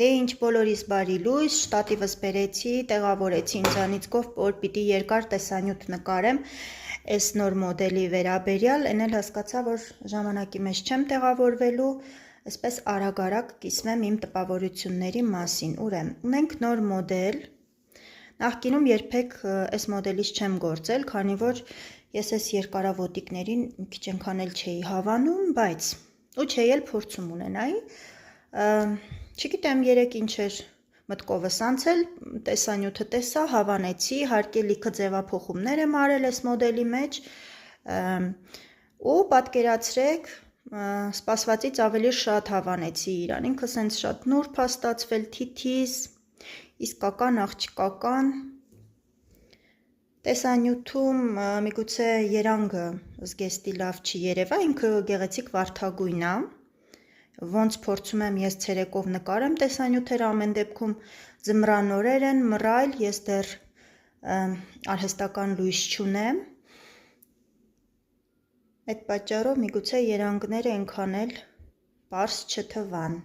Դե ինչ բոլորիս բարի լույս, շտատիվս բերեցի, տեղավորեցի ինձանից գով, որ պիտի երկար տեսանյութ նկարեմ այս նոր մոդելի վերաբերյալ, են էլ հասկացա, որ ժամանակի մեջ չեմ տեղավորվելու, այսպես արագ-արագ կիսվեմ իմ տպավորությունների մասին, ունենք նոր մոդել, նախկինում երբեք այս մոդելից չեմ գործել, քանի որ ես այս երկարավոտիկներին քիչ ենքան էլ չէի հավանում, բայց ու չէի էլ փորձում ունենայի, չգիտեմ երեկ ինչ էր մտքովս անցել, տեսանյութը տեսա, հավանեցի, իհարկե լիքը ձևափոխումներ եմ արել այս մոդելի մեջ ու պատկերացրեք, սպասվածից ավելի շատ հավանեցի իրան, ինքը սենց շատ նուրբ է ստացվել, թիթիզ, իսկական աղջկական, տեսանյութում միգուցե երանգը զգեստի լավ չի երևա, ինքը գեղեցիկ վարդագույն է, ոնց փորձում եմ ես ցերեկով նկարեմ տեսանյութերը, ամեն դեպքում ձմռան են, մռայլ, ես դեռ արհեստական լույս չունեմ, այդ պատճառով միգուցե երանգները այնքան էլ պարզ չթվան,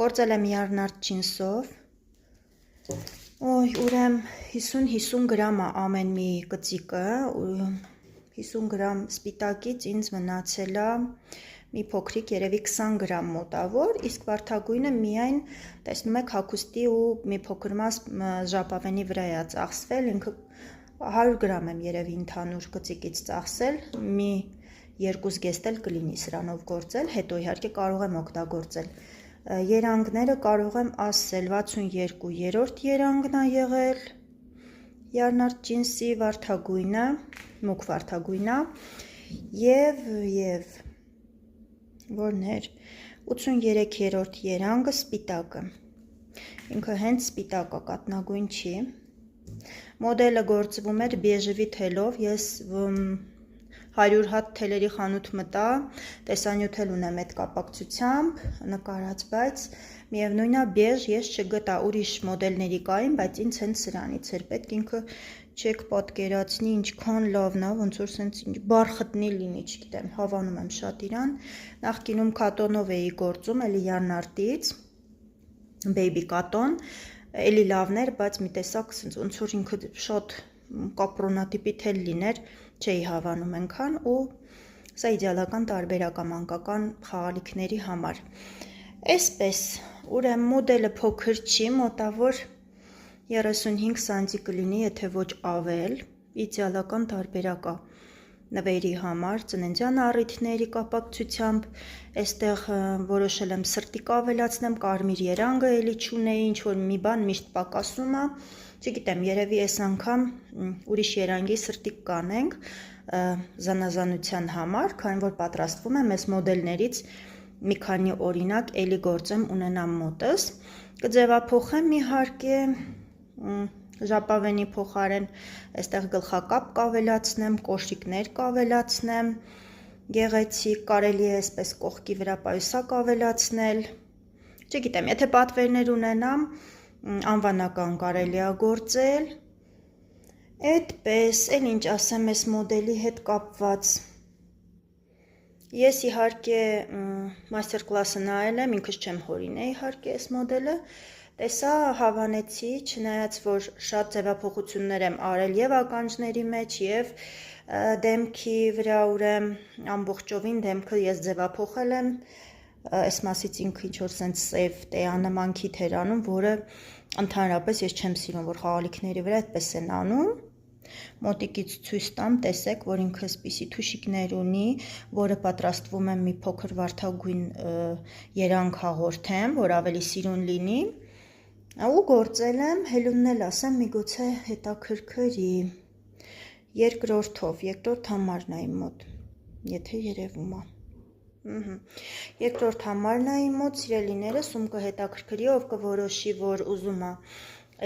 գործել եմ յառնարդ ջինսով, ուրեմն 50-50 գրամ է ամեն մի կծիկը, 50 գրամ սպիտակից ինձ մնացել է մի փոքրիկ երևի 20 գրամ մոտավոր, իսկ վարդագույնը միայն տեսնում եք հագուստի ու մի փոքր մաս ժապավենի վրա է ծախսվել, ինքը 100 գրամ եմ երևի ընդհանուր կծիկից ծախսել, մի 2 զգեստ էլ կլինի սրանով գործել, հետո իհարկե կարող եմ օգտագործել, երանգները կարող եմ ասել 62-րդ երանգն է եղել, յառնարդ ջինսի վարդագույնը, մուգ վարդագույնը և որն էր 83-րդ երանգը սպիտակը, ինքը հենց սպիտակ է, կատնագույն չի, մոդելը գործվում էր բեժևի թելով, ես 100 հատ թելերի խանութ մտա, տեսանյութ էլ ունեմ այդ կապակցությամբ նկարած, բայց միևնույն է բեժ ես չգտա, ուրիշ մոդելների կային, բայց ինձ հենց սրանից էր պետք, ինքը չեք պատկերացնի ինչքան լավն է, ոնց որ սենց բարխտնի լինի, չգիտեմ, հավանում եմ շատ իրան, նախկինում կատոնով էի գործում, էլի յառնարտից, բեյբի կատոն, էլի լավն էր, բայց մի տեսակ սենց ոնց որ ինքը շատ կապրոնատիպի թել լիներ, չէի հավանում ենքան ու սա իդեալական տարբերակ է մանկական խաղալիքների համար, այսպես, ուրեմն մոդելը փոքր չի, մոտավոր 35 սանտի կլինի, եթե ոչ ավել, իդեալական տարբերակ է նվերի համար, ծննդյան առիթների կապակցությամբ, այստեղ որոշել եմ սրտիկ ավելացնեմ, կարմիր երանգը էլի չունեի, ինչ-որ մի բան միշտ պակասում է, չգիտեմ, երևի այս անգամ ուրիշ երանգի սրտիկ կանենք զանազանության համար, քանի որ պատրաստվում եմ այս մոդելներից մի քանի օրինակ էլի գործեմ ունենամ մոտս, կձևափոխեմ իհարկե ժապավենի փոխարեն այստեղ գլխակապ կավելացնեմ, կոշիկներ կավելացնեմ, գեղեցիկ, կարելի է այսպես կողքի վրա պայուսակ ավելացնել, չգիտեմ, եթե պատվերներ ունենամ, անվանական կարելի է գործել, այդպես, էլ ինչ ասեմ այս մոդելի հետ կապված, ես իհարկե մաստեր կլասը նայել եմ, ինքս չեմ հորինել իհարկե այս մոդելը, տեսա հավանեցի, չնայած որ շատ ձևափոխություններ եմ արել և ականջների մեջ և դեմքի վրա ուրեմն ամբողջովին դեմքը ես ձևափոխել եմ, այս մասից ինքը ինչ-որ սենց սև տեանման քիթ էր անում, որը ընդհանրապես ես չեմ սիրում, որ խաղալիքների վրա այդպես են անում, մոտիկից ցույց տամ, տեսեք, որ ինքը այսպիսի թուշիկներ ունի, որը պատրաստվում եմ մի փոքր վարդագույն երանգ հաղորդեմ, որ ավելի սիրուն լինի, ու գործել եմ, հելունն էլ ասեմ, միգուցե հետաքրքրի, երկրորդ համարն է իմ մոտ, եթե երևում է, երկրորդ համարն է իմ մոտ, սիրելիներս, ում կհետաքրքրի, ով կորոշի, որ ուզում է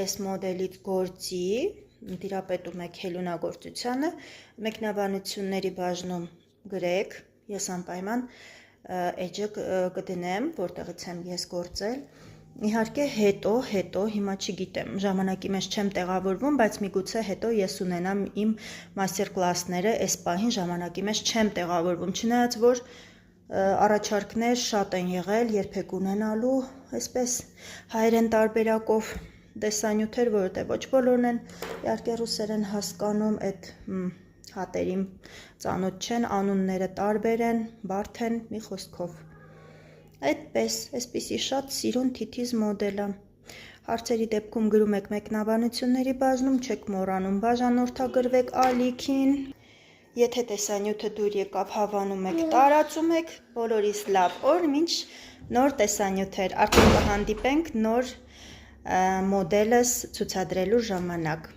այս մոդելից գործի, տիրապետում եք հելունագործությանը, մեկնաբանությունների բաժնում գրեք, ես անպայման էջը կդնեմ, որտեղից եմ ես գործել, իհարկե հետո, հիմա չգիտեմ, ժամանակի մեջ չեմ տեղավորվում, բայց միգուցե հետո ես ունենամ իմ մաստեր կլասները, այս պահին ժամանակի մեջ չեմ տեղավորվում, չնայած որ առաջարկներ շատ են եղել, երբեք ունենալու այսպես հայերեն տարբերակով տեսանյութեր, որովհետև ոչ բոլորն են իհարկե ռուսերեն հասկանում, այդ հատերին ծանոթ չեն, անունները տարբեր են, բարդ են, մի խոսքով։ Այդպես, այսպիսի շատ սիրուն թիթիզ մոդել է։ Հարցերի դեպքում գրում եք մեկնաբանությունների բաժնում, չեք մոռանում բաժանորդագրվեք ալիքին։ Եթե տեսանյութը դուր եկավ, հավանում եք, տարածում եք, բոլորիս լավ օր, մինչ նոր տեսանյութեր, արդեն կհանդիպենք նոր մոդելս ցուցադրելու ժամանակ։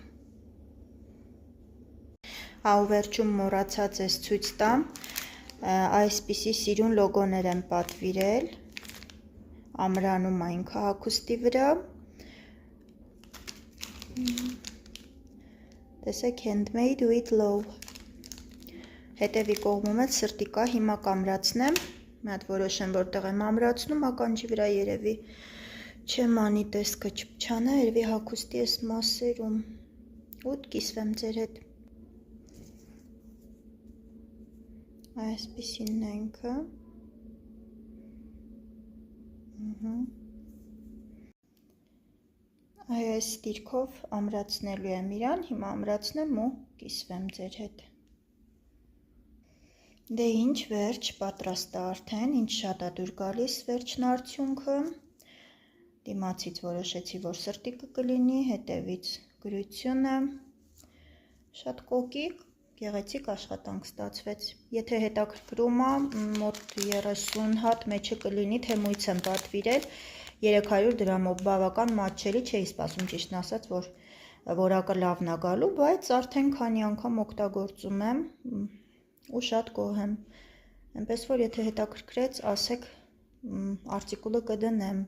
Ու վերջում մոռացած ես ցույց տամ, այսպիսի սիրուն լոգոներ եմ պատվիրել, ամրանում է ինքը հագուստի վրա, տեսեք handmade with love, հետևի կողմում էլ սրտի կա, հիմա կամրացնեմ, մի հատ որոշեմ որտեղ եմ ամրացնում, ականջի վրա երևի չեմ անի տեսքը չփչանա, երևի հագուստի այս մասերում, ու կիսվեմ ձեր հետ։ Այսպիսինն է ինքը։ Այս դիրքով ամրացնելու եմ իրան, հիմա ամրացնեմ ու կիսվեմ ձեր հետ։ Դե ինչ վերջ, պատրաստ է արդեն, ինչ շատ է դուր գալիս վերջն արդյունքը։ Դիմացից որոշեցի, որ սրտիկը կլինի, հետևից գրությունը, շատ կոկիկ, գեղեցիկ աշխատանք ստացվեց։ Եթե հետաքրքրում է, մոտ 30 հատ մեջը կլինի, թեմույց եմ պատվիրել, 300 դրամով բավական մատչելի, չէի սպասում ճիշտն ասած, որ որակը լավն է գալու, բայց արդեն քանի անգամ օգտագործում եմ ու շատ գոհ եմ։ Այնպես որ եթե հետաքրքրեց, ասեք, արտիկուլը կդնեմ։